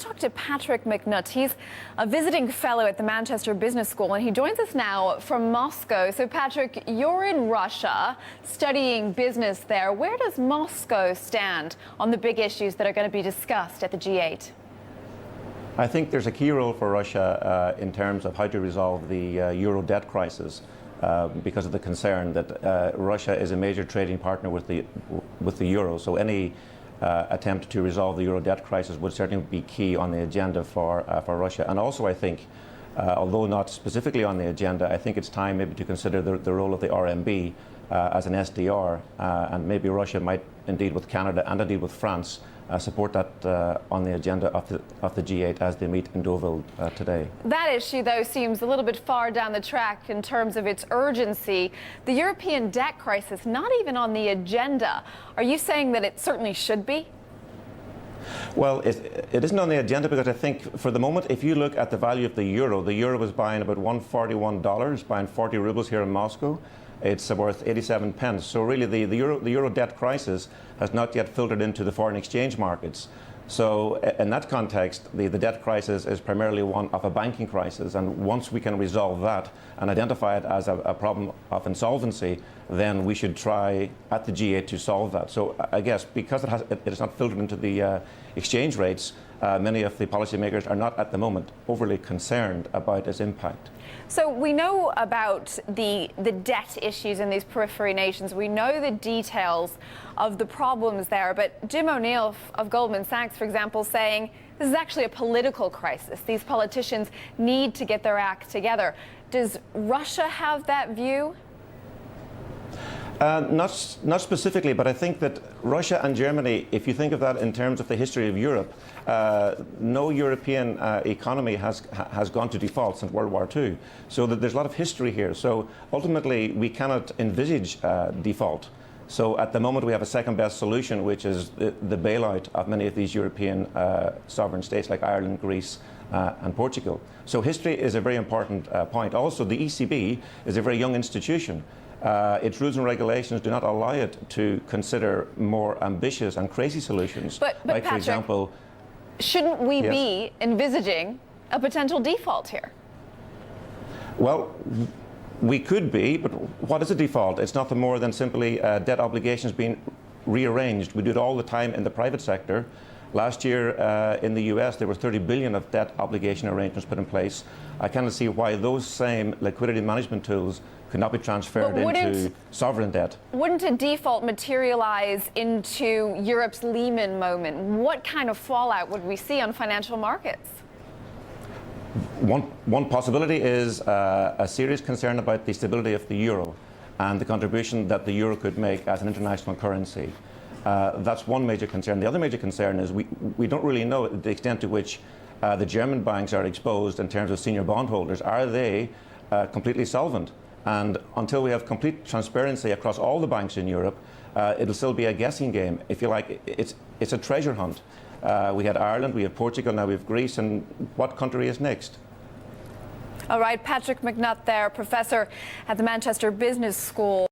Let's talk to Patrick McNutt. He's a visiting fellow at the Manchester Business School, and he joins us now from Moscow. So, Patrick, you're in Russia studying business there. Where does Moscow stand on the big issues that are going to be discussed at the G8? I think there's a key role for Russia in terms of how to resolve the euro debt crisis because of the concern that Russia is a major trading partner with the euro. So any attempt to resolve the euro debt crisis would certainly be key on the agenda for Russia. And also, I think, although not specifically on the agenda, I think it's time maybe to consider the role of the RMB as an SDR, and maybe Russia might, indeed with Canada and indeed with France, support that on the agenda of the G8 as they meet in Deauville today. That issue, though, seems a little bit far down the track in terms of its urgency. The European debt crisis, not even on the agenda. Are you saying that it certainly should be? Well, it isn't on the agenda because I think for the moment, if you look at the value of the euro was buying about $141, buying 40 rubles here in Moscow. It's worth 87 pence. So really the euro debt crisis has not yet filtered into the foreign exchange markets. So in that context, the debt crisis is primarily one of a banking crisis. And once we can resolve that and identify it as a problem of insolvency, then we should try at the G8 to solve that. So I guess because it is not filtered into the exchange rates, many of the policymakers are not at the moment overly concerned about its impact. So we know about the debt issues in these periphery nations. We know the details of the problems there. But Jim O'Neill of Goldman Sachs, for example, saying this is actually a political crisis. These politicians need to get their act together. Does Russia have that view? Not specifically, but I think that Russia and Germany, if you think of that in terms of the history of Europe, no European economy has gone to default since World War II. So that there's a lot of history here. So ultimately, we cannot envisage default. So at the moment, we have a second best solution, which is the bailout of many of these European sovereign states like Ireland, Greece, and Portugal. So history is a very important point. Also, the ECB is a very young institution. Its rules and regulations do not allow it to consider more ambitious and crazy solutions. But like, Patrick, for example, shouldn't we be envisaging a potential default here? Well, we could be, but what is a default? It's nothing more than simply debt obligations being rearranged. We do it all the time in the private sector. Last year in the US, there were 30 billion of debt obligation arrangements put in place. I cannot see why those same liquidity management tools could not be transferred into sovereign debt. Wouldn't a default materialize into Europe's Lehman moment? What kind of fallout would we see on financial markets? One possibility is a serious concern about the stability of the euro and the contribution that the euro could make as an international currency. That's one major concern. The other major concern is we don't really know the extent to which the German banks are exposed in terms of senior bondholders. Are they completely solvent? And until we have complete transparency across all the banks in Europe, it'll still be a guessing game. If you like, it's a treasure hunt. We had Ireland, we have Portugal, now we have Greece, and what country is next? All right, Patrick McNutt there, professor at the Manchester Business School.